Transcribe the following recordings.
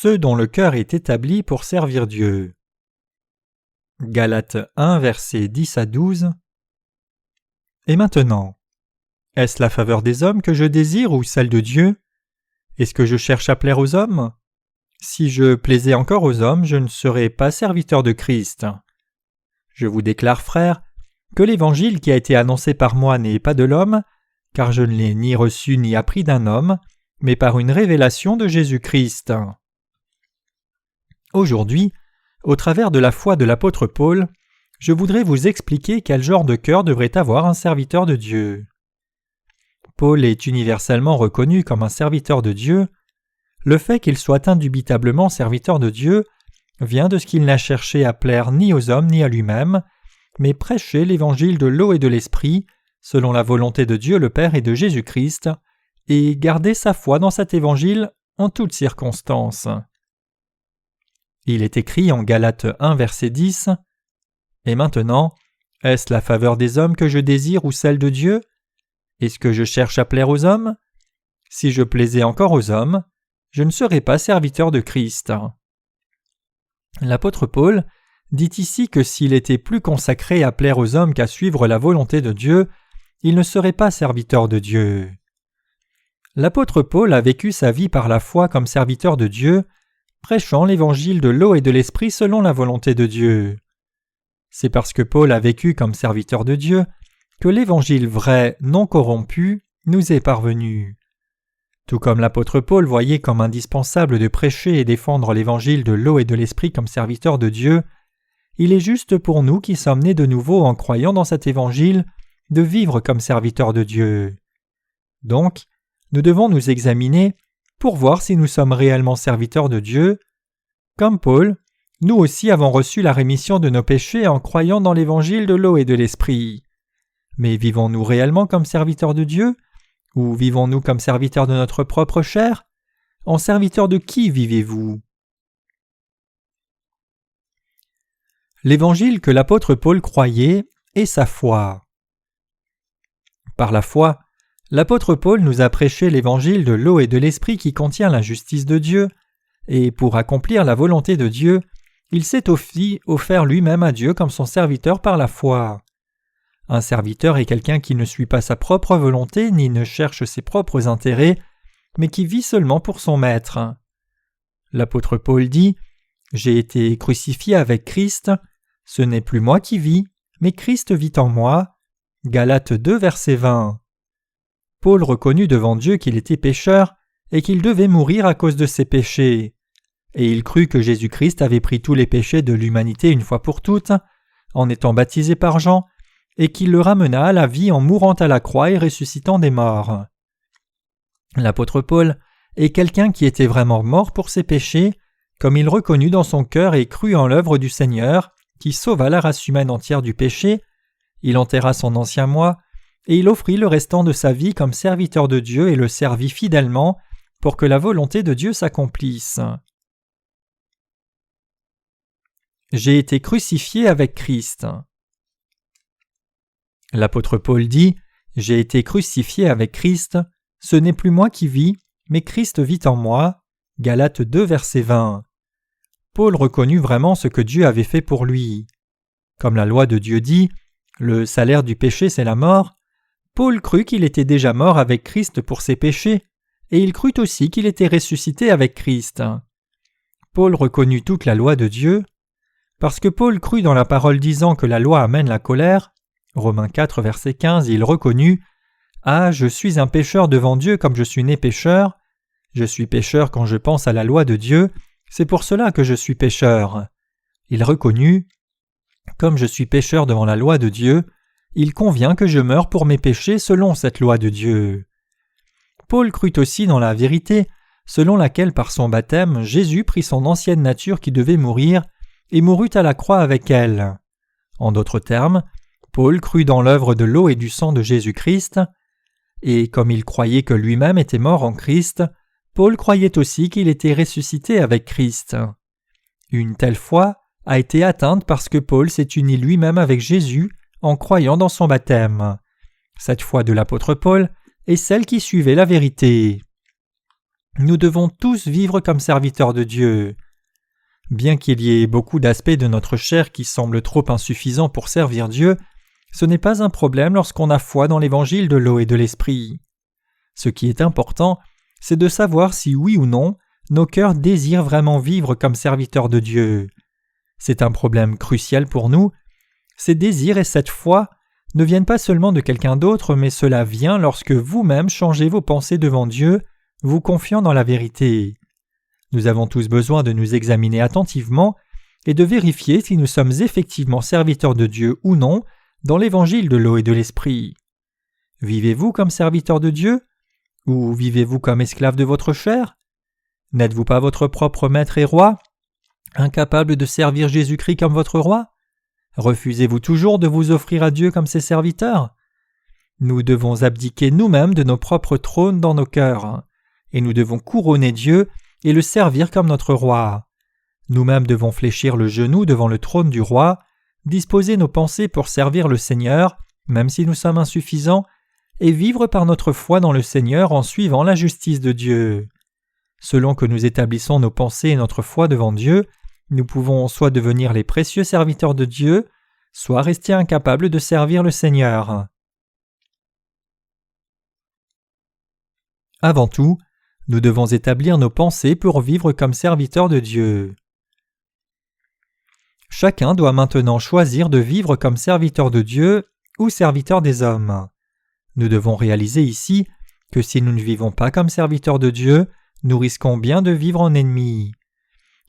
ceux dont le cœur est établi pour servir Dieu. Galates 1, versets 10 à 12. Et maintenant, est-ce la faveur des hommes que je désire ou celle de Dieu? Est-ce que je cherche à plaire aux hommes? Si je plaisais encore aux hommes, je ne serais pas serviteur de Christ. Je vous déclare, frères, que l'évangile qui a été annoncé par moi n'est pas de l'homme, car je ne l'ai ni reçu ni appris d'un homme, mais par une révélation de Jésus-Christ. Aujourd'hui, au travers de la foi de l'apôtre Paul, je voudrais vous expliquer quel genre de cœur devrait avoir un serviteur de Dieu. Paul est universellement reconnu comme un serviteur de Dieu. Le fait qu'il soit indubitablement serviteur de Dieu vient de ce qu'il n'a cherché à plaire ni aux hommes ni à lui-même, mais prêcher l'évangile de l'eau et de l'esprit, selon la volonté de Dieu le Père et de Jésus-Christ, et garder sa foi dans cet évangile en toutes circonstances. Il est écrit en Galates 1, verset 10 « Et maintenant, est-ce la faveur des hommes que je désire ou celle de Dieu? Est-ce que je cherche à plaire aux hommes? Si je plaisais encore aux hommes, je ne serais pas serviteur de Christ. » L'apôtre Paul dit ici que s'il était plus consacré à plaire aux hommes qu'à suivre la volonté de Dieu, il ne serait pas serviteur de Dieu. L'apôtre Paul a vécu sa vie par la foi comme serviteur de Dieu, prêchant l'évangile de l'eau et de l'esprit selon la volonté de Dieu. C'est parce que Paul a vécu comme serviteur de Dieu que l'évangile vrai, non corrompu, nous est parvenu. Tout comme l'apôtre Paul voyait comme indispensable de prêcher et défendre l'évangile de l'eau et de l'esprit comme serviteur de Dieu, il est juste pour nous qui sommes nés de nouveau en croyant dans cet évangile de vivre comme serviteurs de Dieu. Donc, nous devons nous examiner pour voir si nous sommes réellement serviteurs de Dieu. Comme Paul, nous aussi avons reçu la rémission de nos péchés en croyant dans l'évangile de l'eau et de l'esprit. Mais vivons-nous réellement comme serviteurs de Dieu? Ou vivons-nous comme serviteurs de notre propre chair? En serviteurs de qui vivez-vous? L'évangile que l'apôtre Paul croyait est sa foi. Par la foi, l'apôtre Paul nous a prêché l'évangile de l'eau et de l'esprit qui contient la justice de Dieu, et pour accomplir la volonté de Dieu, il s'est aussi offert lui-même à Dieu comme son serviteur par la foi. Un serviteur est quelqu'un qui ne suit pas sa propre volonté ni ne cherche ses propres intérêts, mais qui vit seulement pour son maître. L'apôtre Paul dit « J'ai été crucifié avec Christ, ce n'est plus moi qui vis, mais Christ vit en moi. » Galates 2, verset 20. Paul reconnut devant Dieu qu'il était pécheur et qu'il devait mourir à cause de ses péchés. Et il crut que Jésus-Christ avait pris tous les péchés de l'humanité une fois pour toutes, en étant baptisé par Jean, et qu'il le ramena à la vie en mourant à la croix et ressuscitant des morts. L'apôtre Paul est quelqu'un qui était vraiment mort pour ses péchés, comme il reconnut dans son cœur et crut en l'œuvre du Seigneur, qui sauva la race humaine entière du péché. Il enterra son ancien moi, et il offrit le restant de sa vie comme serviteur de Dieu et le servit fidèlement pour que la volonté de Dieu s'accomplisse. J'ai été crucifié avec Christ. L'apôtre Paul dit « J'ai été crucifié avec Christ, ce n'est plus moi qui vis, mais Christ vit en moi. » Galates 2, verset 20. Paul reconnut vraiment ce que Dieu avait fait pour lui. Comme la loi de Dieu dit « Le salaire du péché, c'est la mort », Paul crut qu'il était déjà mort avec Christ pour ses péchés, et il crut aussi qu'il était ressuscité avec Christ. Paul reconnut toute la loi de Dieu. Parce que Paul crut dans la parole disant que la loi amène la colère, Romains 4, verset 15, il reconnut « Ah, je suis un pécheur devant Dieu comme je suis né pécheur. Je suis pécheur quand je pense à la loi de Dieu, c'est pour cela que je suis pécheur. » Il reconnut « Comme je suis pécheur devant la loi de Dieu, il convient que je meure pour mes péchés selon cette loi de Dieu. » Paul crut aussi dans la vérité, selon laquelle par son baptême, Jésus prit son ancienne nature qui devait mourir et mourut à la croix avec elle. En d'autres termes, Paul crut dans l'œuvre de l'eau et du sang de Jésus-Christ, et comme il croyait que lui-même était mort en Christ, Paul croyait aussi qu'il était ressuscité avec Christ. Une telle foi a été atteinte parce que Paul s'est uni lui-même avec Jésus en croyant dans son baptême. Cette foi de l'apôtre Paul est celle qui suivait la vérité. Nous devons tous vivre comme serviteurs de Dieu. Bien qu'il y ait beaucoup d'aspects de notre chair qui semblent trop insuffisants pour servir Dieu, ce n'est pas un problème lorsqu'on a foi dans l'évangile de l'eau et de l'esprit. Ce qui est important, c'est de savoir si oui ou non, nos cœurs désirent vraiment vivre comme serviteurs de Dieu. C'est un problème crucial pour nous. Ces désirs et cette foi ne viennent pas seulement de quelqu'un d'autre, mais cela vient lorsque vous-même changez vos pensées devant Dieu, vous confiant dans la vérité. Nous avons tous besoin de nous examiner attentivement et de vérifier si nous sommes effectivement serviteurs de Dieu ou non dans l'évangile de l'eau et de l'esprit. Vivez-vous comme serviteur de Dieu? Ou vivez-vous comme esclave de votre chair? N'êtes-vous pas votre propre maître et roi, incapable de servir Jésus-Christ comme votre roi? Refusez-vous toujours de vous offrir à Dieu comme ses serviteurs? Nous devons abdiquer nous-mêmes de nos propres trônes dans nos cœurs, et nous devons couronner Dieu et le servir comme notre roi. Nous-mêmes devons fléchir le genou devant le trône du roi, disposer nos pensées pour servir le Seigneur, même si nous sommes insuffisants, et vivre par notre foi dans le Seigneur en suivant la justice de Dieu. Selon que nous établissons nos pensées et notre foi devant Dieu, nous pouvons soit devenir les précieux serviteurs de Dieu, soit rester incapables de servir le Seigneur. Avant tout, nous devons établir nos pensées pour vivre comme serviteurs de Dieu. Chacun doit maintenant choisir de vivre comme serviteur de Dieu ou serviteur des hommes. Nous devons réaliser ici que si nous ne vivons pas comme serviteurs de Dieu, nous risquons bien de vivre en ennemis.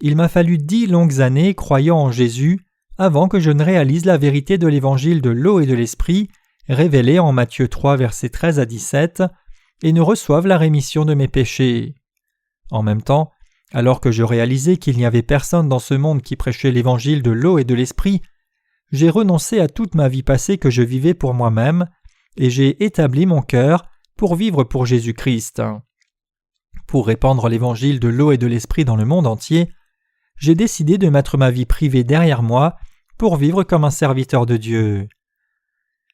Il m'a fallu 10 longues années croyant en Jésus avant que je ne réalise la vérité de l'évangile de l'eau et de l'esprit révélée en Matthieu 3 versets 13 à 17 et ne reçoive la rémission de mes péchés. En même temps, alors que je réalisais qu'il n'y avait personne dans ce monde qui prêchait l'évangile de l'eau et de l'esprit, j'ai renoncé à toute ma vie passée que je vivais pour moi-même et j'ai établi mon cœur pour vivre pour Jésus-Christ. Pour répandre l'évangile de l'eau et de l'esprit dans le monde entier, j'ai décidé de mettre ma vie privée derrière moi pour vivre comme un serviteur de Dieu.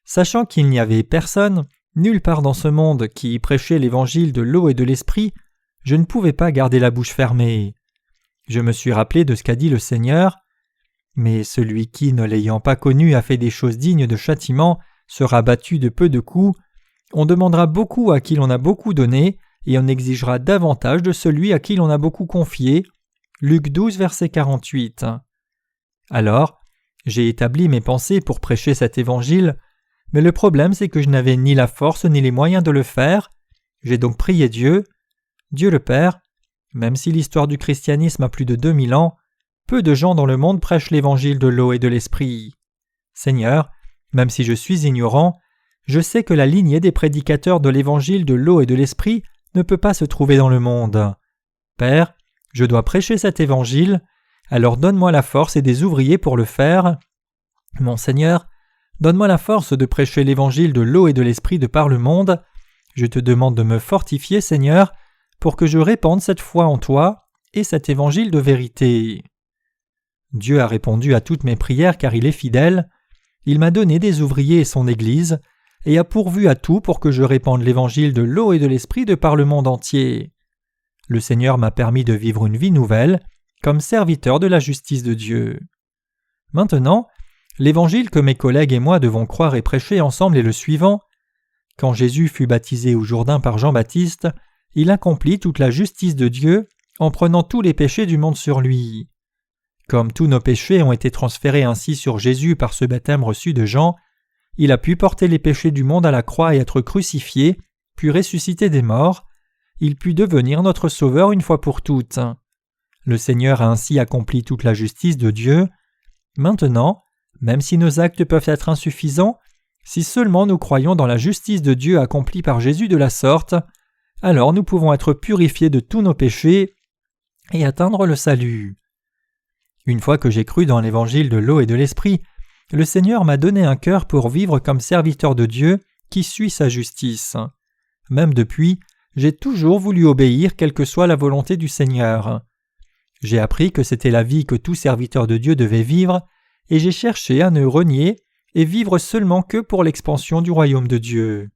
Sachant qu'il n'y avait personne, nulle part dans ce monde qui prêchait l'évangile de l'eau et de l'esprit, je ne pouvais pas garder la bouche fermée. Je me suis rappelé de ce qu'a dit le Seigneur. Mais celui qui, ne l'ayant pas connu, a fait des choses dignes de châtiment, sera battu de peu de coups. On demandera beaucoup à qui l'on a beaucoup donné, et on exigera davantage de celui à qui l'on a beaucoup confié. Luc 12, verset 48. Alors, j'ai établi mes pensées pour prêcher cet évangile, mais le problème c'est que je n'avais ni la force ni les moyens de le faire. J'ai donc prié Dieu. Dieu le Père, même si l'histoire du christianisme a plus de 2000 ans, peu de gens dans le monde prêchent l'évangile de l'eau et de l'esprit. Seigneur, même si je suis ignorant, je sais que la lignée des prédicateurs de l'évangile de l'eau et de l'esprit ne peut pas se trouver dans le monde. Père, je dois prêcher cet évangile, alors donne-moi la force et des ouvriers pour le faire. Mon Seigneur, donne-moi la force de prêcher l'évangile de l'eau et de l'esprit de par le monde. Je te demande de me fortifier, Seigneur, pour que je répande cette foi en toi et cet évangile de vérité. Dieu a répondu à toutes mes prières car il est fidèle. Il m'a donné des ouvriers et son Église, et a pourvu à tout pour que je répande l'évangile de l'eau et de l'esprit de par le monde entier. Le Seigneur m'a permis de vivre une vie nouvelle, comme serviteur de la justice de Dieu. Maintenant, l'évangile que mes collègues et moi devons croire et prêcher ensemble est le suivant. Quand Jésus fut baptisé au Jourdain par Jean-Baptiste, il accomplit toute la justice de Dieu en prenant tous les péchés du monde sur lui. Comme tous nos péchés ont été transférés ainsi sur Jésus par ce baptême reçu de Jean, il a pu porter les péchés du monde à la croix et être crucifié, puis ressuscité des morts. Il put devenir notre Sauveur une fois pour toutes. Le Seigneur a ainsi accompli toute la justice de Dieu. Maintenant, même si nos actes peuvent être insuffisants, si seulement nous croyons dans la justice de Dieu accomplie par Jésus de la sorte, alors nous pouvons être purifiés de tous nos péchés et atteindre le salut. Une fois que j'ai cru dans l'évangile de l'eau et de l'esprit, le Seigneur m'a donné un cœur pour vivre comme serviteur de Dieu qui suit sa justice. Même depuis, j'ai toujours voulu obéir quelle que soit la volonté du Seigneur. J'ai appris que c'était la vie que tout serviteur de Dieu devait vivre, et j'ai cherché à ne renier et vivre seulement que pour l'expansion du royaume de Dieu.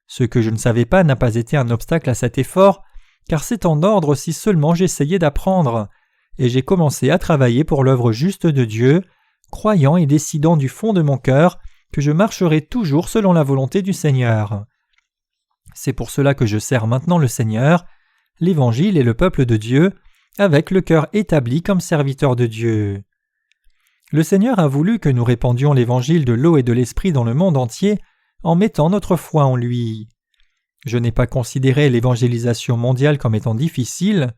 Ce que je ne savais pas n'a pas été un obstacle à cet effort, car c'est en ordre si seulement j'essayais d'apprendre, et j'ai commencé à travailler pour l'œuvre juste de Dieu, croyant et décidant du fond de mon cœur que je marcherai toujours selon la volonté du Seigneur. C'est pour cela que je sers maintenant le Seigneur, l'Évangile et le peuple de Dieu, avec le cœur établi comme serviteur de Dieu. Le Seigneur a voulu que nous répandions l'Évangile de l'eau et de l'Esprit dans le monde entier en mettant notre foi en lui. Je n'ai pas considéré l'évangélisation mondiale comme étant difficile.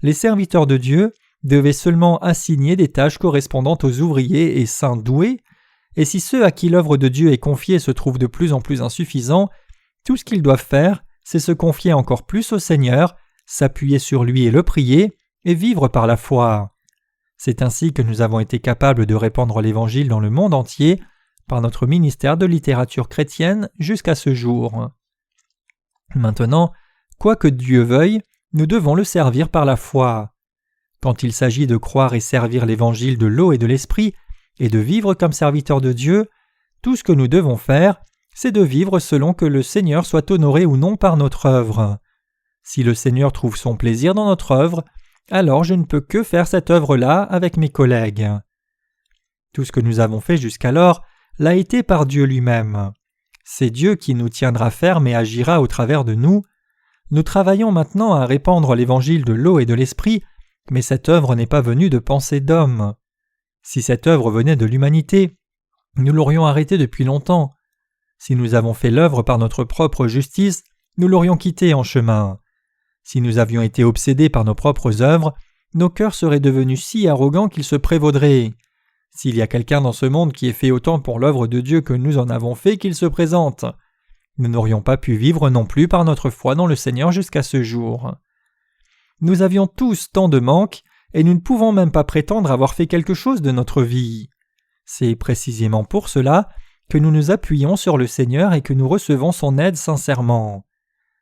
Les serviteurs de Dieu devaient seulement assigner des tâches correspondant aux ouvriers et saints doués, et si ceux à qui l'œuvre de Dieu est confiée se trouvent de plus en plus insuffisants, tout ce qu'ils doivent faire, c'est se confier encore plus au Seigneur, s'appuyer sur lui et le prier, et vivre par la foi. C'est ainsi que nous avons été capables de répandre l'Évangile dans le monde entier par notre ministère de littérature chrétienne jusqu'à ce jour. Maintenant, quoi que Dieu veuille, nous devons le servir par la foi. Quand il s'agit de croire et servir l'Évangile de l'eau et de l'Esprit, et de vivre comme serviteurs de Dieu, tout ce que nous devons faire, c'est de vivre selon que le Seigneur soit honoré ou non par notre œuvre. Si le Seigneur trouve son plaisir dans notre œuvre, alors je ne peux que faire cette œuvre-là avec mes collègues. Tout ce que nous avons fait jusqu'alors l'a été par Dieu lui-même. C'est Dieu qui nous tiendra fermes et agira au travers de nous. Nous travaillons maintenant à répandre l'Évangile de l'eau et de l'Esprit, mais cette œuvre n'est pas venue de pensée d'homme. Si cette œuvre venait de l'humanité, nous l'aurions arrêtée depuis longtemps. Si nous avons fait l'œuvre par notre propre justice, nous l'aurions quittée en chemin. Si nous avions été obsédés par nos propres œuvres, nos cœurs seraient devenus si arrogants qu'ils se prévaudraient. S'il y a quelqu'un dans ce monde qui ait fait autant pour l'œuvre de Dieu que nous en avons fait, qu'il se présente. Nous n'aurions pas pu vivre non plus par notre foi dans le Seigneur jusqu'à ce jour. Nous avions tous tant de manques, et nous ne pouvons même pas prétendre avoir fait quelque chose de notre vie. C'est précisément pour cela que nous nous appuyons sur le Seigneur et que nous recevons son aide sincèrement.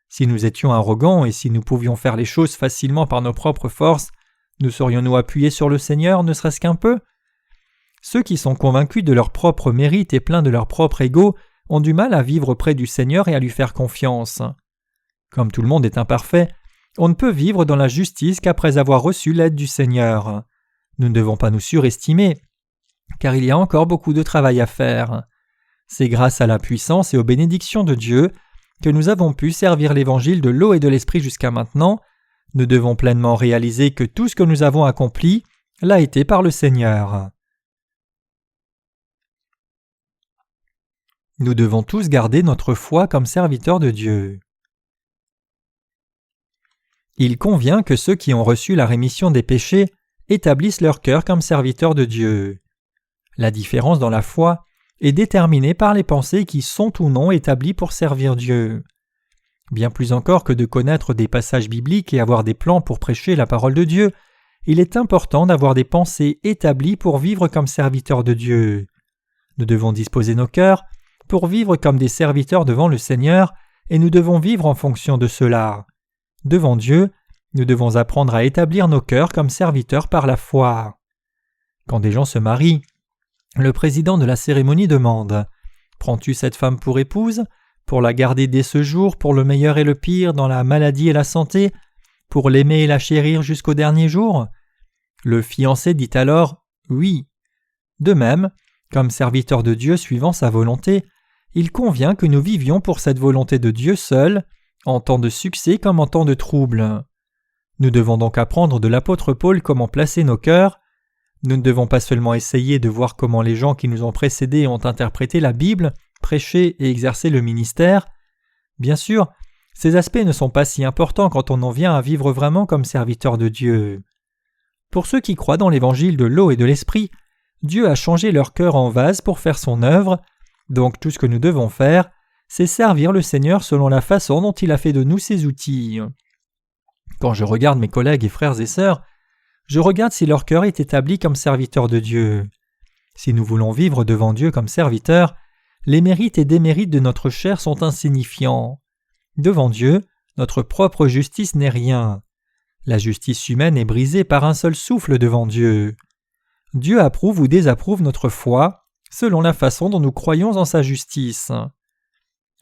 Si nous étions arrogants et si nous pouvions faire les choses facilement par nos propres forces, nous serions-nous appuyés sur le Seigneur ne serait-ce qu'un peu ? Ceux qui sont convaincus de leur propre mérite et pleins de leur propre ego ont du mal à vivre près du Seigneur et à lui faire confiance. Comme tout le monde est imparfait, on ne peut vivre dans la justice qu'après avoir reçu l'aide du Seigneur. Nous ne devons pas nous surestimer, car il y a encore beaucoup de travail à faire. C'est grâce à la puissance et aux bénédictions de Dieu que nous avons pu servir l'Évangile de l'eau et de l'Esprit jusqu'à maintenant. Nous devons pleinement réaliser que tout ce que nous avons accompli l'a été par le Seigneur. Nous devons tous garder notre foi comme serviteurs de Dieu. Il convient que ceux qui ont reçu la rémission des péchés établissent leur cœur comme serviteurs de Dieu. La différence dans la foi est déterminée par les pensées qui sont ou non établies pour servir Dieu. Bien plus encore que de connaître des passages bibliques et avoir des plans pour prêcher la parole de Dieu, il est important d'avoir des pensées établies pour vivre comme serviteurs de Dieu. Nous devons disposer nos cœurs pour vivre comme des serviteurs devant le Seigneur, et nous devons vivre en fonction de cela. Devant Dieu, nous devons apprendre à établir nos cœurs comme serviteurs par la foi. Quand des gens se marient, le président de la cérémonie demande « Prends-tu cette femme pour épouse, pour la garder dès ce jour, pour le meilleur et le pire, dans la maladie et la santé, pour l'aimer et la chérir jusqu'au dernier jour ?» Le fiancé dit alors « Oui ». De même, comme serviteurs de Dieu suivant sa volonté, il convient que nous vivions pour cette volonté de Dieu seul, en temps de succès comme en temps de trouble. Nous devons donc apprendre de l'apôtre Paul comment placer nos cœurs. Nous ne devons pas seulement essayer de voir comment les gens qui nous ont précédés ont interprété la Bible, prêché et exercé le ministère. Bien sûr, ces aspects ne sont pas si importants quand on en vient à vivre vraiment comme serviteurs de Dieu. Pour ceux qui croient dans l'évangile de l'eau et de l'esprit, Dieu a changé leur cœur en vase pour faire son œuvre, donc tout ce que nous devons faire, c'est servir le Seigneur selon la façon dont il a fait de nous ses outils. Quand je regarde mes collègues et frères et sœurs, je regarde si leur cœur est établi comme serviteur de Dieu. Si nous voulons vivre devant Dieu comme serviteurs, les mérites et démérites de notre chair sont insignifiants. Devant Dieu, notre propre justice n'est rien. La justice humaine est brisée par un seul souffle devant Dieu. Dieu approuve ou désapprouve notre foi selon la façon dont nous croyons en sa justice.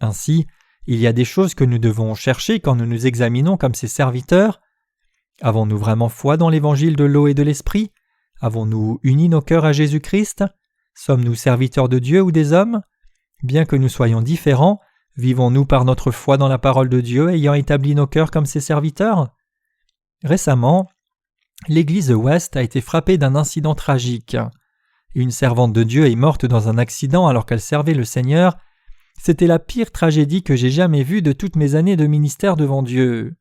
Ainsi, Il y a des choses que nous devons chercher quand nous nous examinons comme ses serviteurs. Avons-nous vraiment foi dans l'évangile de l'eau et de l'esprit? Avons-nous uni nos cœurs à Jésus-Christ? Sommes-nous serviteurs de Dieu ou des hommes? Bien que nous soyons différents, vivons-nous par notre foi dans la parole de Dieu ayant établi nos cœurs comme ses serviteurs? Récemment, l'église de West a été frappée d'un incident tragique. Une servante de Dieu est morte dans un accident alors qu'elle servait le Seigneur. C'était la pire tragédie que j'ai jamais vue de toutes mes années de ministère devant Dieu.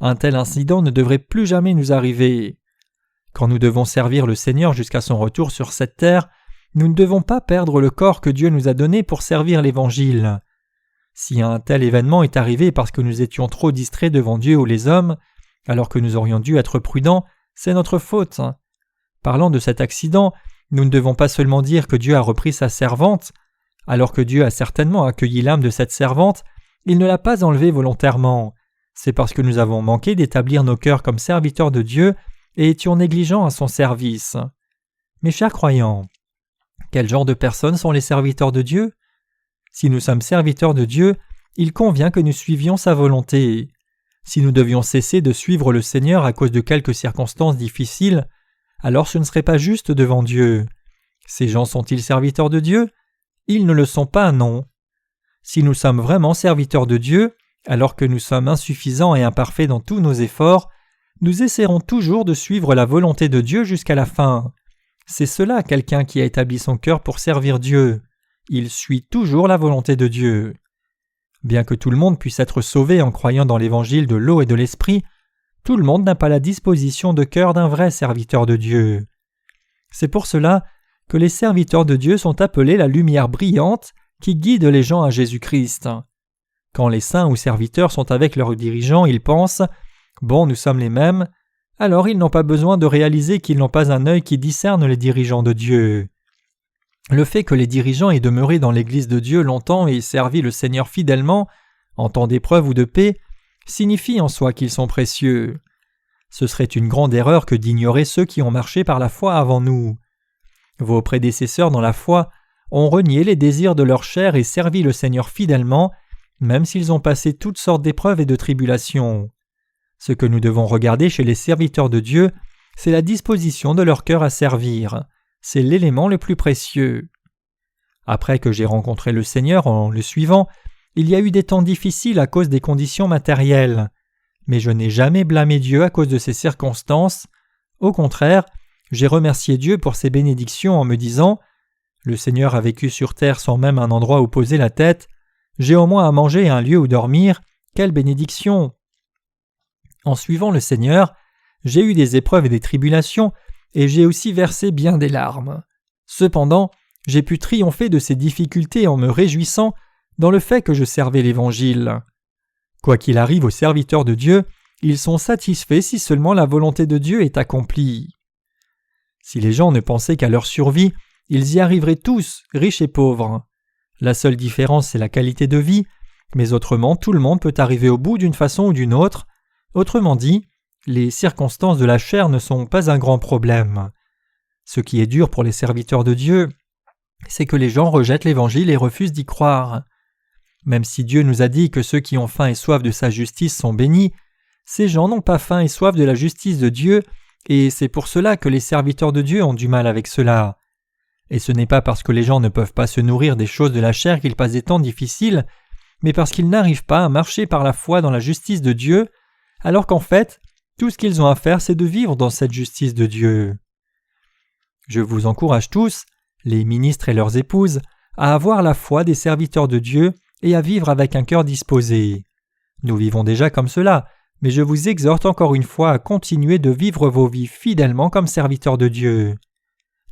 Un tel incident ne devrait plus jamais nous arriver. Quand nous devons servir le Seigneur jusqu'à son retour sur cette terre, nous ne devons pas perdre le corps que Dieu nous a donné pour servir l'Évangile. Si un tel événement est arrivé parce que nous étions trop distraits devant Dieu ou les hommes, alors que nous aurions dû être prudents, c'est notre faute. Parlant de cet accident, nous ne devons pas seulement dire que Dieu a repris sa servante. Alors que Dieu a certainement accueilli l'âme de cette servante, il ne l'a pas enlevée volontairement. C'est parce que nous avons manqué d'établir nos cœurs comme serviteurs de Dieu et étions négligents à son service. Mes chers croyants, quel genre de personnes sont les serviteurs de Dieu? Si nous sommes serviteurs de Dieu, il convient que nous suivions sa volonté. Si nous devions cesser de suivre le Seigneur à cause de quelques circonstances difficiles, alors ce ne serait pas juste devant Dieu. Ces gens sont-ils serviteurs de Dieu? Ils ne le sont pas, non. Si nous sommes vraiment serviteurs de Dieu, alors que nous sommes insuffisants et imparfaits dans tous nos efforts, nous essaierons toujours de suivre la volonté de Dieu jusqu'à la fin. C'est cela quelqu'un qui a établi son cœur pour servir Dieu. Il suit toujours la volonté de Dieu. Bien que tout le monde puisse être sauvé en croyant dans l'évangile de l'eau et de l'esprit, tout le monde n'a pas la disposition de cœur d'un vrai serviteur de Dieu. C'est pour cela que les serviteurs de Dieu sont appelés la lumière brillante qui guide les gens à Jésus-Christ. Quand les saints ou serviteurs sont avec leurs dirigeants, ils pensent « Bon, nous sommes les mêmes », alors ils n'ont pas besoin de réaliser qu'ils n'ont pas un œil qui discerne les dirigeants de Dieu. Le fait que les dirigeants aient demeuré dans l'Église de Dieu longtemps et servi le Seigneur fidèlement, en temps d'épreuve ou de paix, signifie en soi qu'ils sont précieux. Ce serait une grande erreur que d'ignorer ceux qui ont marché par la foi avant nous. Vos prédécesseurs dans la foi ont renié les désirs de leur chair et servi le Seigneur fidèlement, même s'ils ont passé toutes sortes d'épreuves et de tribulations. Ce que nous devons regarder chez les serviteurs de Dieu, c'est la disposition de leur cœur à servir. C'est l'élément le plus précieux. Après que j'ai rencontré le Seigneur en le suivant, il y a eu des temps difficiles à cause des conditions matérielles. Mais je n'ai jamais blâmé Dieu à cause de ces circonstances. Au contraire, j'ai remercié Dieu pour ses bénédictions en me disant « Le Seigneur a vécu sur terre sans même un endroit où poser la tête. J'ai au moins à manger et un lieu où dormir. Quelle bénédiction !» En suivant le Seigneur, j'ai eu des épreuves et des tribulations, et j'ai aussi versé bien des larmes. Cependant, j'ai pu triompher de ces difficultés en me réjouissant dans le fait que je servais l'Évangile. Quoi qu'il arrive aux serviteurs de Dieu, ils sont satisfaits si seulement la volonté de Dieu est accomplie. Si les gens ne pensaient qu'à leur survie, ils y arriveraient tous, riches et pauvres. La seule différence, c'est la qualité de vie, mais autrement, tout le monde peut arriver au bout d'une façon ou d'une autre. Autrement dit, les circonstances de la chair ne sont pas un grand problème. Ce qui est dur pour les serviteurs de Dieu, c'est que les gens rejettent l'Évangile et refusent d'y croire. Même si Dieu nous a dit que ceux qui ont faim et soif de sa justice sont bénis, ces gens n'ont pas faim et soif de la justice de Dieu, et c'est pour cela que les serviteurs de Dieu ont du mal avec cela. Et ce n'est pas parce que les gens ne peuvent pas se nourrir des choses de la chair qu'ils passent des temps difficiles, mais parce qu'ils n'arrivent pas à marcher par la foi dans la justice de Dieu, alors qu'en fait, tout ce qu'ils ont à faire, c'est de vivre dans cette justice de Dieu. Je vous encourage tous, les ministres et leurs épouses, à avoir la foi des serviteurs de Dieu et à vivre avec un cœur disposé. Nous vivons déjà comme cela, mais je vous exhorte encore une fois à continuer de vivre vos vies fidèlement comme serviteurs de Dieu.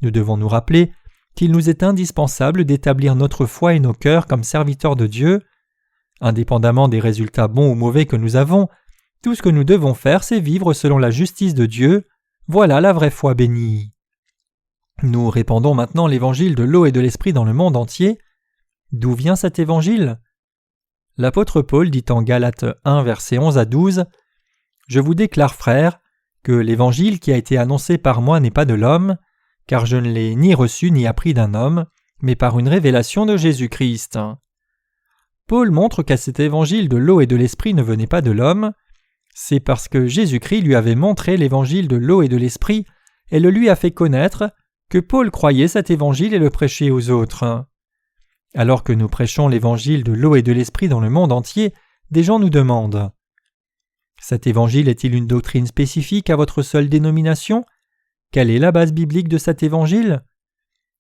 Nous devons nous rappeler qu'il nous est indispensable d'établir notre foi et nos cœurs comme serviteurs de Dieu. Indépendamment des résultats bons ou mauvais que nous avons, tout ce que nous devons faire, c'est vivre selon la justice de Dieu. Voilà la vraie foi bénie. Nous répandons maintenant l'évangile de l'eau et de l'esprit dans le monde entier. D'où vient cet évangile? L'apôtre Paul dit en Galates 1, versets 11 à 12, « Je vous déclare, frères, que l'évangile qui a été annoncé par moi n'est pas de l'homme, car je ne l'ai ni reçu ni appris d'un homme, mais par une révélation de Jésus-Christ. » Paul montre qu'à cet évangile de l'eau et de l'esprit ne venait pas de l'homme. C'est parce que Jésus-Christ lui avait montré l'évangile de l'eau et de l'esprit et le lui a fait connaître que Paul croyait cet évangile et le prêchait aux autres. Alors que nous prêchons l'évangile de l'eau et de l'esprit dans le monde entier, des gens nous demandent « Cet évangile est-il une doctrine spécifique à votre seule dénomination ? Quelle est la base biblique de cet évangile ?»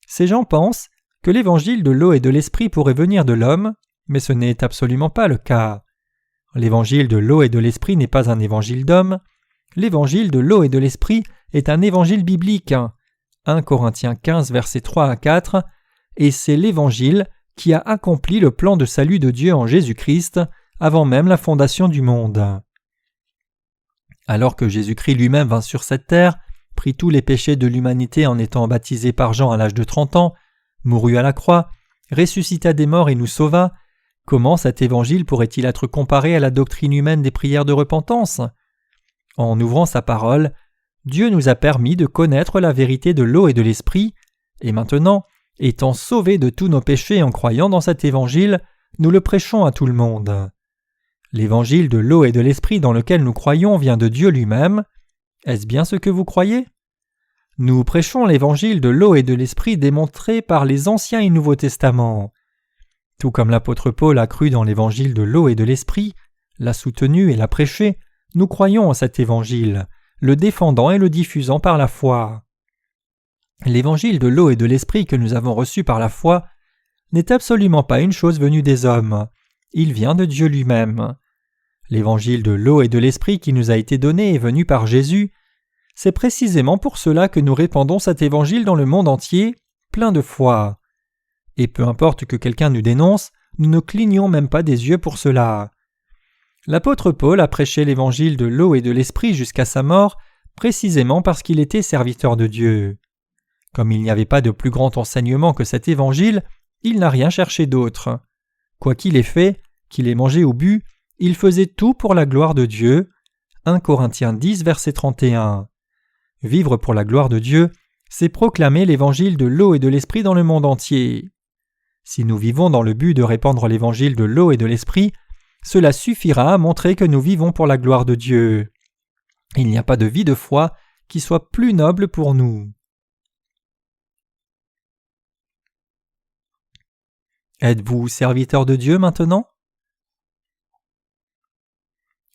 Ces gens pensent que l'évangile de l'eau et de l'esprit pourrait venir de l'homme, mais ce n'est absolument pas le cas. L'évangile de l'eau et de l'esprit n'est pas un évangile d'homme. L'évangile de l'eau et de l'esprit est un évangile biblique. 1 Corinthiens 15, versets 3 à 4, et c'est l'évangile qui a accompli le plan de salut de Dieu en Jésus-Christ avant même la fondation du monde. Alors que Jésus-Christ lui-même vint sur cette terre, prit tous les péchés de l'humanité en étant baptisé par Jean à l'âge de 30 ans, mourut à la croix, ressuscita des morts et nous sauva, comment cet évangile pourrait-il être comparé à la doctrine humaine des prières de repentance ? En ouvrant sa parole, Dieu nous a permis de connaître la vérité de l'eau et de l'esprit, et maintenant, étant sauvés de tous nos péchés en croyant dans cet évangile, nous le prêchons à tout le monde. L'évangile de l'eau et de l'esprit dans lequel nous croyons vient de Dieu lui-même. Est-ce bien ce que vous croyez ? Nous prêchons l'évangile de l'eau et de l'esprit démontré par les Anciens et Nouveaux Testaments. Tout comme l'apôtre Paul a cru dans l'évangile de l'eau et de l'esprit, l'a soutenu et l'a prêché, nous croyons en cet évangile, le défendant et le diffusant par la foi. L'évangile de l'eau et de l'esprit que nous avons reçu par la foi n'est absolument pas une chose venue des hommes, il vient de Dieu lui-même. L'évangile de l'eau et de l'esprit qui nous a été donné est venu par Jésus. C'est précisément pour cela que nous répandons cet évangile dans le monde entier, plein de foi. Et peu importe que quelqu'un nous dénonce, nous ne clignons même pas des yeux pour cela. L'apôtre Paul a prêché l'évangile de l'eau et de l'esprit jusqu'à sa mort, précisément parce qu'il était serviteur de Dieu. Comme il n'y avait pas de plus grand enseignement que cet évangile, il n'a rien cherché d'autre. Quoi qu'il ait fait, qu'il ait mangé ou bu, il faisait tout pour la gloire de Dieu. 1 Corinthiens 10, verset 31. Vivre pour la gloire de Dieu, c'est proclamer l'évangile de l'eau et de l'esprit dans le monde entier. Si nous vivons dans le but de répandre l'évangile de l'eau et de l'esprit, cela suffira à montrer que nous vivons pour la gloire de Dieu. Il n'y a pas de vie de foi qui soit plus noble pour nous. Êtes-vous serviteur de Dieu maintenant ?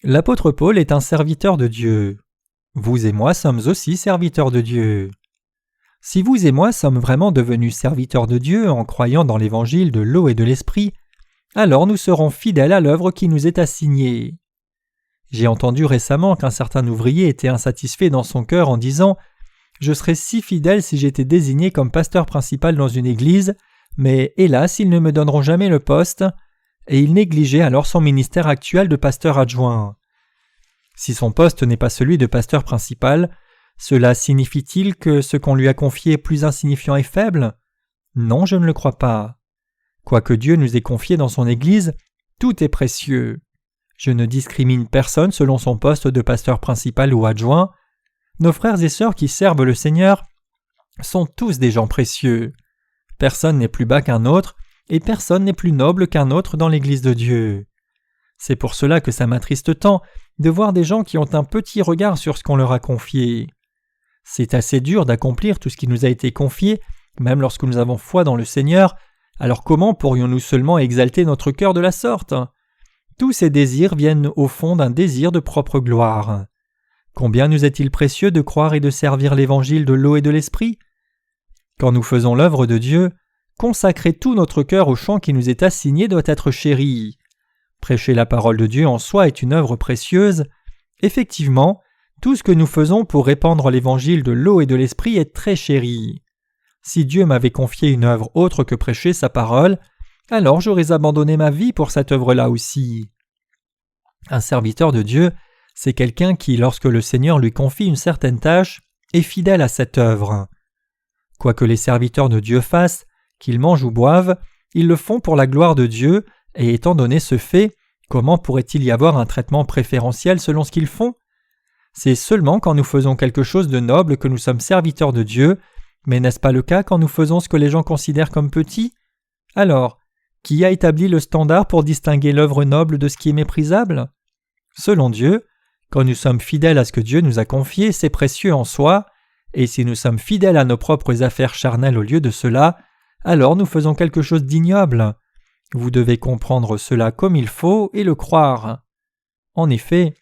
L'apôtre Paul est un serviteur de Dieu. Vous et moi sommes aussi serviteurs de Dieu. Si vous et moi sommes vraiment devenus serviteurs de Dieu en croyant dans l'évangile de l'eau et de l'esprit, alors nous serons fidèles à l'œuvre qui nous est assignée. J'ai entendu récemment qu'un certain ouvrier était insatisfait dans son cœur en disant « Je serais si fidèle si j'étais désigné comme pasteur principal dans une église, mais hélas, ils ne me donneront jamais le poste », et il négligeait alors son ministère actuel de pasteur adjoint. Si son poste n'est pas celui de pasteur principal, cela signifie-t-il que ce qu'on lui a confié est plus insignifiant et faible ? Non, je ne le crois pas. Quoique Dieu nous ait confié dans son Église, tout est précieux. Je ne discrimine personne selon son poste de pasteur principal ou adjoint. Nos frères et sœurs qui servent le Seigneur sont tous des gens précieux. Personne n'est plus bas qu'un autre, et personne n'est plus noble qu'un autre dans l'Église de Dieu. C'est pour cela que ça m'attriste tant de voir des gens qui ont un petit regard sur ce qu'on leur a confié. C'est assez dur d'accomplir tout ce qui nous a été confié, même lorsque nous avons foi dans le Seigneur, alors comment pourrions-nous seulement exalter notre cœur de la sorte ? Tous ces désirs viennent au fond d'un désir de propre gloire. Combien nous est-il précieux de croire et de servir l'évangile de l'eau et de l'esprit ? Quand nous faisons l'œuvre de Dieu, consacrer tout notre cœur au champ qui nous est assigné doit être chéri. Prêcher la parole de Dieu en soi est une œuvre précieuse. Effectivement, tout ce que nous faisons pour répandre l'évangile de l'eau et de l'esprit est très chéri. Si Dieu m'avait confié une œuvre autre que prêcher sa parole, alors j'aurais abandonné ma vie pour cette œuvre-là aussi. Un serviteur de Dieu, c'est quelqu'un qui, lorsque le Seigneur lui confie une certaine tâche, est fidèle à cette œuvre. Quoi que les serviteurs de Dieu fassent, qu'ils mangent ou boivent, ils le font pour la gloire de Dieu, et étant donné ce fait, comment pourrait-il y avoir un traitement préférentiel selon ce qu'ils font ? C'est seulement quand nous faisons quelque chose de noble que nous sommes serviteurs de Dieu, mais n'est-ce pas le cas quand nous faisons ce que les gens considèrent comme petit ? Alors, Qui a établi le standard pour distinguer l'œuvre noble de ce qui est méprisable? Selon Dieu, quand nous sommes fidèles à ce que Dieu nous a confié, c'est précieux en soi, et si nous sommes fidèles à nos propres affaires charnelles au lieu de cela, alors nous faisons quelque chose d'ignoble. Vous devez comprendre cela comme il faut et le croire. En effet,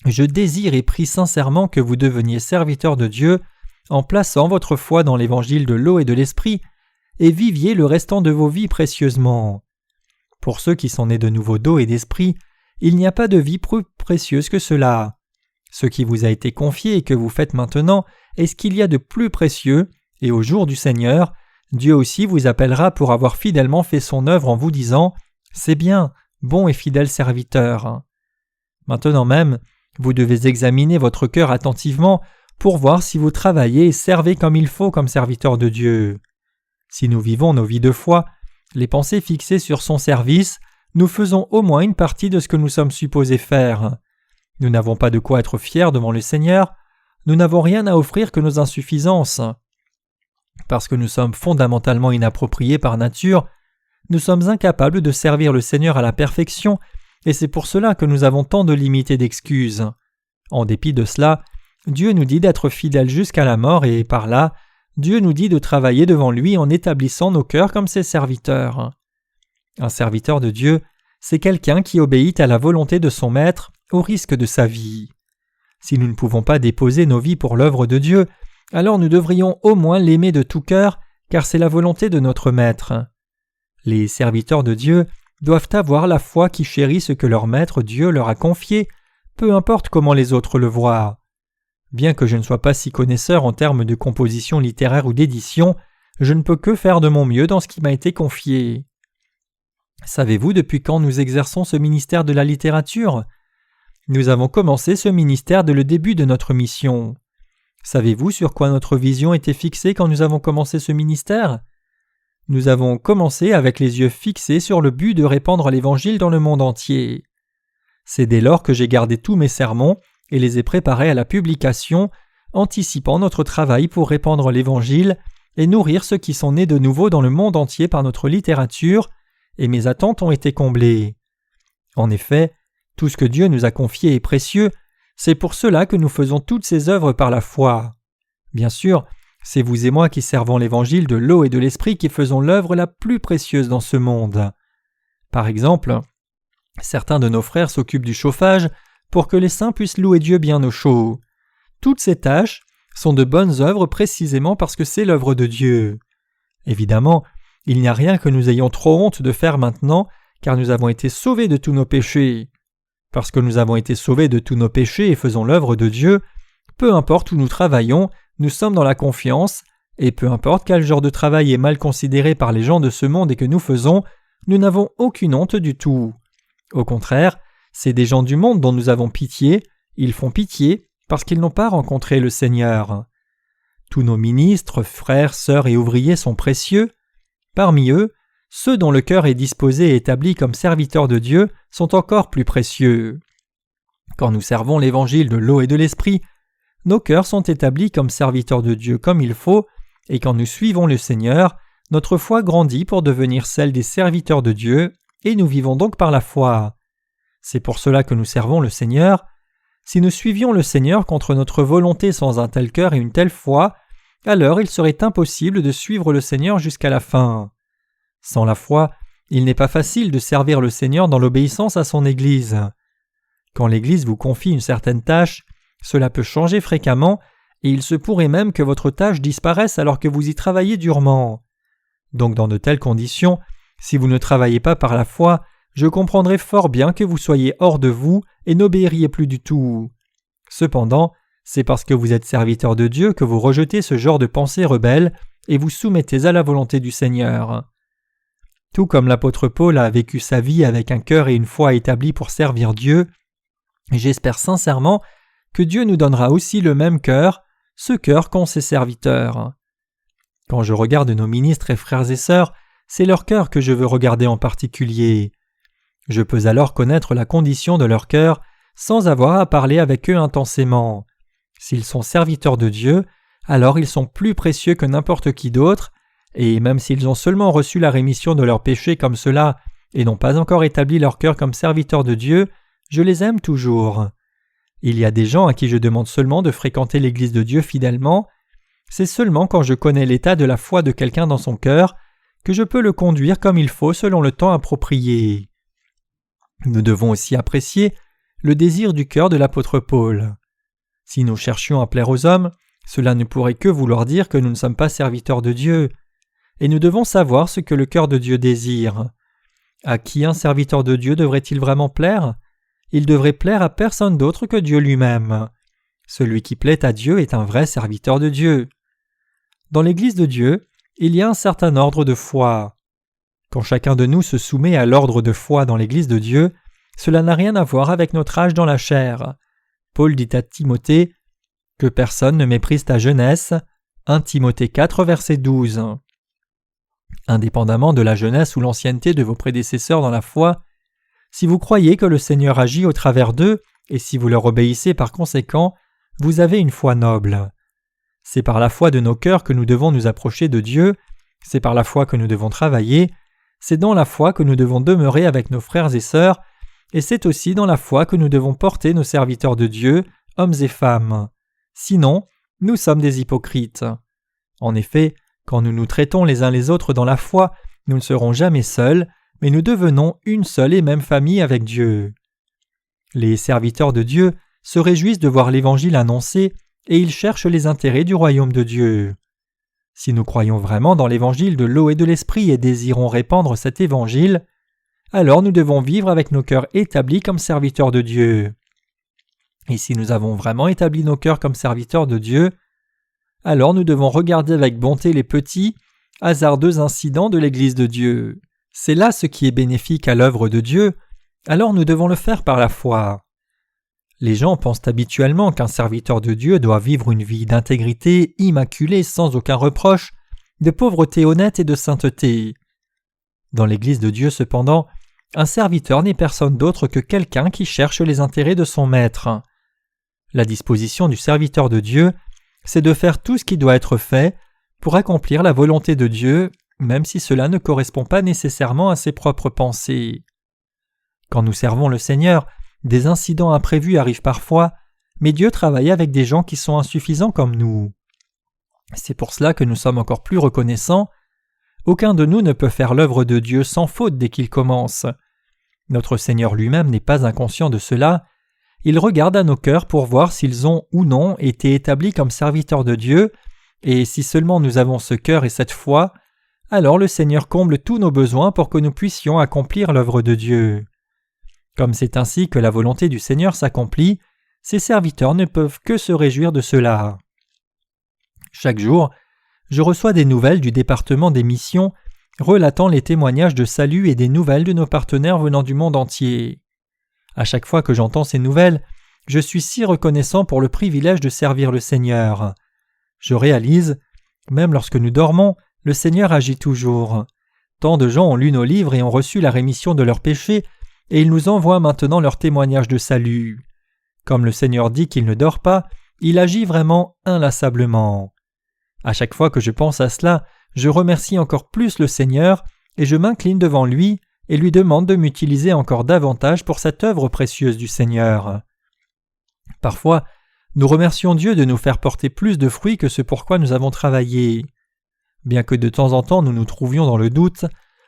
je désire et prie sincèrement que vous deveniez serviteurs de Dieu en plaçant votre foi dans l'évangile de l'eau et de l'esprit et viviez le restant de vos vies précieusement. Pour ceux qui sont nés de nouveau d'eau et d'esprit, il n'y a pas de vie plus précieuse que cela. Ce qui vous a été confié et que vous faites maintenant est ce qu'il y a de plus précieux, et au jour du Seigneur, Dieu aussi vous appellera pour avoir fidèlement fait son œuvre en vous disant « C'est bien, bon et fidèle serviteur ». Maintenant même, vous devez examiner votre cœur attentivement pour voir si vous travaillez et servez comme il faut comme serviteur de Dieu. Si nous vivons nos vies de foi, les pensées fixées sur son service, nous faisons au moins une partie de ce que nous sommes supposés faire. Nous n'avons pas de quoi être fiers devant le Seigneur, nous n'avons rien à offrir que nos insuffisances. Parce que nous sommes fondamentalement inappropriés par nature, nous sommes incapables de servir le Seigneur à la perfection, et c'est pour cela que nous avons tant de limites et d'excuses. En dépit de cela, Dieu nous dit d'être fidèles jusqu'à la mort et, par là, Dieu nous dit de travailler devant lui en établissant nos cœurs comme ses serviteurs. Un serviteur de Dieu, c'est quelqu'un qui obéit à la volonté de son maître au risque de sa vie. Si nous ne pouvons pas déposer nos vies pour l'œuvre de Dieu, alors nous devrions au moins l'aimer de tout cœur, car c'est la volonté de notre maître. Les serviteurs de Dieu doivent avoir la foi qui chérit ce que leur maître Dieu leur a confié, peu importe comment les autres le voient. Bien que je ne sois pas si connaisseur en termes de composition littéraire ou d'édition, je ne peux que faire de mon mieux dans ce qui m'a été confié. Savez-vous depuis quand nous exerçons ce ministère de la littérature? Nous avons commencé ce ministère dès le début de notre mission. Savez-vous sur quoi notre vision était fixée quand nous avons commencé ce ministère? Nous avons commencé avec les yeux fixés sur le but de répandre l'Évangile dans le monde entier. C'est dès lors que j'ai gardé tous mes sermons et les ai préparés à la publication, anticipant notre travail pour répandre l'Évangile et nourrir ceux qui sont nés de nouveau dans le monde entier par notre littérature, et mes attentes ont été comblées. En effet, tout ce que Dieu nous a confié est précieux, c'est pour cela que nous faisons toutes ces œuvres par la foi. Bien sûr, c'est vous et moi qui servons l'Évangile de l'eau et de l'Esprit qui faisons l'œuvre la plus précieuse dans ce monde. Par exemple, certains de nos frères s'occupent du chauffage pour que les saints puissent louer Dieu bien au chaud. Toutes ces tâches sont de bonnes œuvres précisément parce que c'est l'œuvre de Dieu. Évidemment, il n'y a rien que nous ayons trop honte de faire maintenant, car nous avons été sauvés de tous nos péchés. Parce que nous avons été sauvés de tous nos péchés et faisons l'œuvre de Dieu, peu importe où nous travaillons, nous sommes dans la confiance, et peu importe quel genre de travail est mal considéré par les gens de ce monde et que nous faisons, nous n'avons aucune honte du tout. Au contraire, c'est des gens du monde dont nous avons pitié, ils font pitié parce qu'ils n'ont pas rencontré le Seigneur. Tous nos ministres, frères, sœurs et ouvriers sont précieux. Parmi eux, ceux dont le cœur est disposé et établi comme serviteurs de Dieu sont encore plus précieux. Quand nous servons l'Évangile de l'eau et de l'Esprit, nos cœurs sont établis comme serviteurs de Dieu comme il faut, et quand nous suivons le Seigneur, notre foi grandit pour devenir celle des serviteurs de Dieu, et nous vivons donc par la foi. C'est pour cela que nous servons le Seigneur. Si nous suivions le Seigneur contre notre volonté sans un tel cœur et une telle foi, alors il serait impossible de suivre le Seigneur jusqu'à la fin. Sans la foi, il n'est pas facile de servir le Seigneur dans l'obéissance à son Église. Quand l'Église vous confie une certaine tâche, cela peut changer fréquemment, et il se pourrait même que votre tâche disparaisse alors que vous y travaillez durement. Donc dans de telles conditions, si vous ne travaillez pas par la foi, je comprendrai fort bien que vous soyez hors de vous et n'obéiriez plus du tout. Cependant, c'est parce que vous êtes serviteur de Dieu que vous rejetez ce genre de pensée rebelle et vous soumettez à la volonté du Seigneur. Tout comme l'apôtre Paul a vécu sa vie avec un cœur et une foi établis pour servir Dieu, j'espère sincèrement que Dieu nous donnera aussi le même cœur, ce cœur qu'ont ses serviteurs. Quand je regarde nos ministres et frères et sœurs, c'est leur cœur que je veux regarder en particulier. Je peux alors connaître la condition de leur cœur sans avoir à parler avec eux intensément. S'ils sont serviteurs de Dieu, alors ils sont plus précieux que n'importe qui d'autre, Et même s'ils ont seulement reçu la rémission de leurs péchés comme cela et n'ont pas encore établi leur cœur comme serviteurs de Dieu, je les aime toujours. Il y a des gens à qui je demande seulement de fréquenter l'Église de Dieu fidèlement. C'est seulement quand je connais l'état de la foi de quelqu'un dans son cœur que je peux le conduire comme il faut selon le temps approprié. Nous devons aussi apprécier le désir du cœur de l'apôtre Paul. Si nous cherchions à plaire aux hommes, cela ne pourrait que vouloir dire que nous ne sommes pas serviteurs de Dieu. Et nous devons savoir ce que le cœur de Dieu désire. À qui un serviteur de Dieu devrait-il vraiment plaire ? Il devrait plaire à personne d'autre que Dieu lui-même. Celui qui plaît à Dieu est un vrai serviteur de Dieu. Dans l'Église de Dieu, il y a un certain ordre de foi. Quand chacun de nous se soumet à l'ordre de foi dans l'Église de Dieu, cela n'a rien à voir avec notre âge dans la chair. Paul dit à Timothée « Que personne ne méprise ta jeunesse » 1 Timothée 4, verset 12. Indépendamment de la jeunesse ou l'ancienneté de vos prédécesseurs dans la foi, si vous croyez que le Seigneur agit au travers d'eux et si vous leur obéissez par conséquent, vous avez une foi noble. C'est par la foi de nos cœurs que nous devons nous approcher de Dieu, c'est par la foi que nous devons travailler, c'est dans la foi que nous devons demeurer avec nos frères et sœurs, et c'est aussi dans la foi que nous devons porter nos serviteurs de Dieu, hommes et femmes. Sinon, nous sommes des hypocrites. En effet, quand nous nous traitons les uns les autres dans la foi, nous ne serons jamais seuls, mais nous devenons une seule et même famille avec Dieu. Les serviteurs de Dieu se réjouissent de voir l'Évangile annoncé et ils cherchent les intérêts du royaume de Dieu. Si nous croyons vraiment dans l'Évangile de l'eau et de l'Esprit et désirons répandre cet Évangile, alors nous devons vivre avec nos cœurs établis comme serviteurs de Dieu. Et si nous avons vraiment établi nos cœurs comme serviteurs de Dieu, alors nous devons regarder avec bonté les petits, hasardeux incidents de l'Église de Dieu. C'est là ce qui est bénéfique à l'œuvre de Dieu, alors nous devons le faire par la foi. Les gens pensent habituellement qu'un serviteur de Dieu doit vivre une vie d'intégrité, immaculée, sans aucun reproche, de pauvreté honnête et de sainteté. Dans l'Église de Dieu, cependant, un serviteur n'est personne d'autre que quelqu'un qui cherche les intérêts de son maître. La disposition du serviteur de Dieu, c'est de faire tout ce qui doit être fait pour accomplir la volonté de Dieu, même si cela ne correspond pas nécessairement à ses propres pensées. Quand nous servons le Seigneur, des incidents imprévus arrivent parfois, mais Dieu travaille avec des gens qui sont insuffisants comme nous. C'est pour cela que nous sommes encore plus reconnaissants. Aucun de nous ne peut faire l'œuvre de Dieu sans faute dès qu'il commence. Notre Seigneur lui-même n'est pas inconscient de cela. Il regarde à nos cœurs pour voir s'ils ont ou non été établis comme serviteurs de Dieu, et si seulement nous avons ce cœur et cette foi, alors le Seigneur comble tous nos besoins pour que nous puissions accomplir l'œuvre de Dieu. Comme c'est ainsi que la volonté du Seigneur s'accomplit, ses serviteurs ne peuvent que se réjouir de cela. Chaque jour, je reçois des nouvelles du département des missions relatant les témoignages de salut et des nouvelles de nos partenaires venant du monde entier. À chaque fois que j'entends ces nouvelles, je suis si reconnaissant pour le privilège de servir le Seigneur. Je réalise, même lorsque nous dormons, le Seigneur agit toujours. Tant de gens ont lu nos livres et ont reçu la rémission de leurs péchés, et il nous envoie maintenant leur témoignage de salut. Comme le Seigneur dit qu'il ne dort pas, il agit vraiment inlassablement. À chaque fois que je pense à cela, je remercie encore plus le Seigneur et je m'incline devant lui et lui demande de m'utiliser encore davantage pour cette œuvre précieuse du Seigneur. Parfois, nous remercions Dieu de nous faire porter plus de fruits que ce pourquoi nous avons travaillé. Bien que de temps en temps nous nous trouvions dans le doute,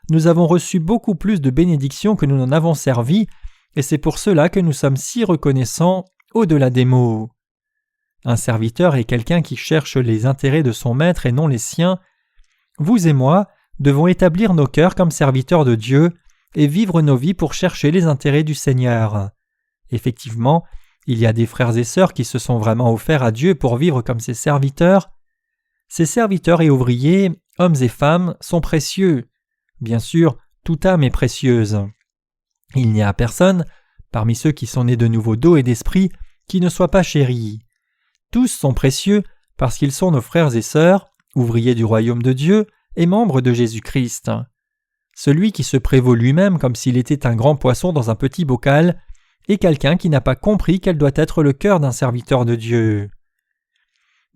nous avons reçu beaucoup plus de bénédictions que nous n'en avons servi, et c'est pour cela que nous sommes si reconnaissants au-delà des mots. Un serviteur est quelqu'un qui cherche les intérêts de son maître et non les siens. Vous et moi devons établir nos cœurs comme serviteurs de Dieu et vivre nos vies pour chercher les intérêts du Seigneur. Effectivement, il y a des frères et sœurs qui se sont vraiment offerts à Dieu pour vivre comme ses serviteurs. Ces serviteurs et ouvriers, hommes et femmes, sont précieux. Bien sûr, toute âme est précieuse. Il n'y a personne, parmi ceux qui sont nés de nouveau d'eau et d'esprit, qui ne soit pas chéri. Tous sont précieux parce qu'ils sont nos frères et sœurs, ouvriers du royaume de Dieu et membres de Jésus-Christ. Celui qui se prévaut lui-même comme s'il était un grand poisson dans un petit bocal est quelqu'un qui n'a pas compris quel doit être le cœur d'un serviteur de Dieu.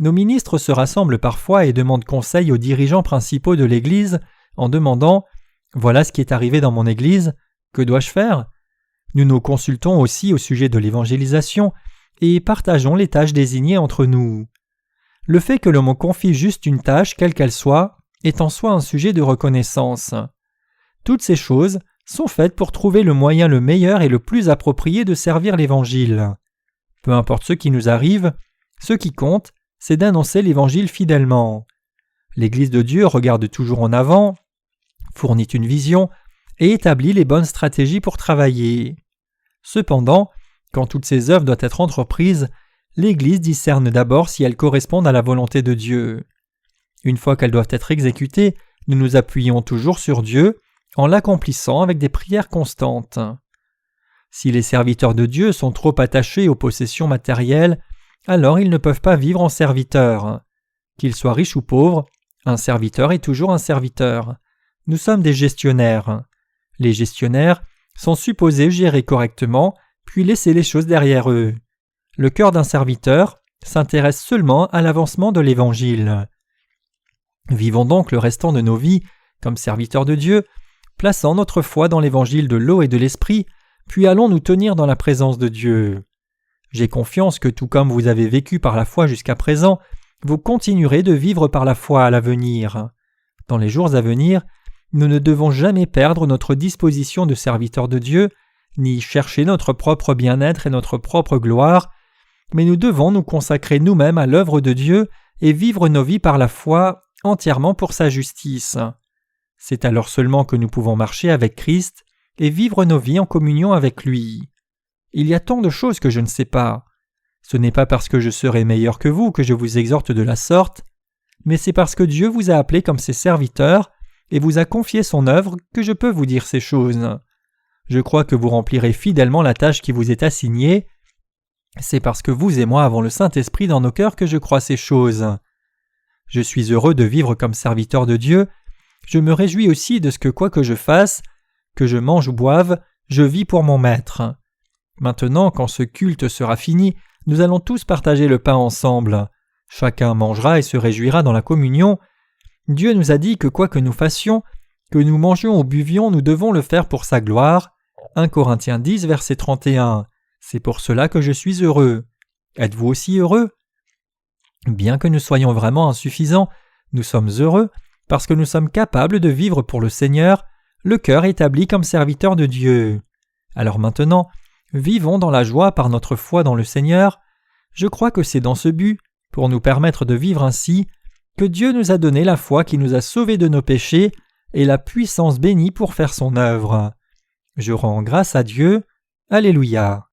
Nos ministres se rassemblent parfois et demandent conseil aux dirigeants principaux de l'Église en demandant « Voilà ce qui est arrivé dans mon Église, que dois-je faire ?» Nous nous consultons aussi au sujet de l'évangélisation et partageons les tâches désignées entre nous. Le fait que l'on me confie juste une tâche, quelle qu'elle soit, est en soi un sujet de reconnaissance. Toutes ces choses sont faites pour trouver le moyen le meilleur et le plus approprié de servir l'Évangile. Peu importe ce qui nous arrive, ce qui compte, c'est d'annoncer l'Évangile fidèlement. L'Église de Dieu regarde toujours en avant, fournit une vision et établit les bonnes stratégies pour travailler. Cependant, quand toutes ces œuvres doivent être entreprises, l'Église discerne d'abord si elles correspondent à la volonté de Dieu. Une fois qu'elles doivent être exécutées, nous nous appuyons toujours sur Dieu en l'accomplissant avec des prières constantes. Si les serviteurs de Dieu sont trop attachés aux possessions matérielles, alors ils ne peuvent pas vivre en serviteurs. Qu'ils soient riches ou pauvres, un serviteur est toujours un serviteur. Nous sommes des gestionnaires. Les gestionnaires sont supposés gérer correctement, puis laisser les choses derrière eux. Le cœur d'un serviteur s'intéresse seulement à l'avancement de l'Évangile. Vivons donc le restant de nos vies comme serviteurs de Dieu, plaçant notre foi dans l'Évangile de l'eau et de l'Esprit, puis allons nous tenir dans la présence de Dieu. J'ai confiance que tout comme vous avez vécu par la foi jusqu'à présent, vous continuerez de vivre par la foi à l'avenir. Dans les jours à venir, nous ne devons jamais perdre notre disposition de serviteurs de Dieu, ni chercher notre propre bien-être et notre propre gloire, mais nous devons nous consacrer nous-mêmes à l'œuvre de Dieu et vivre nos vies par la foi entièrement pour sa justice. C'est alors seulement que nous pouvons marcher avec Christ et vivre nos vies en communion avec lui. Il y a tant de choses que je ne sais pas. Ce n'est pas parce que je serai meilleur que vous que je vous exhorte de la sorte, mais c'est parce que Dieu vous a appelés comme ses serviteurs et vous a confié son œuvre que je peux vous dire ces choses. Je crois que vous remplirez fidèlement la tâche qui vous est assignée. C'est parce que vous et moi avons le Saint-Esprit dans nos cœurs que je crois ces choses. Je suis heureux de vivre comme serviteur de Dieu. Je me réjouis aussi de ce que quoi que je fasse, que je mange ou boive, je vis pour mon Maître. Maintenant, quand ce culte sera fini, nous allons tous partager le pain ensemble. Chacun mangera et se réjouira dans la communion. Dieu nous a dit que quoi que nous fassions, que nous mangions ou buvions, nous devons le faire pour sa gloire. 1 Corinthiens 10, verset 31. C'est pour cela que je suis heureux. Êtes-vous aussi heureux? Bien que nous soyons vraiment insuffisants, nous sommes heureux parce que nous sommes capables de vivre pour le Seigneur, le cœur établi comme serviteur de Dieu. Alors maintenant, vivons dans la joie par notre foi dans le Seigneur. Je crois que c'est dans ce but, pour nous permettre de vivre ainsi, que Dieu nous a donné la foi qui nous a sauvés de nos péchés et la puissance bénie pour faire son œuvre. Je rends grâce à Dieu. Alléluia.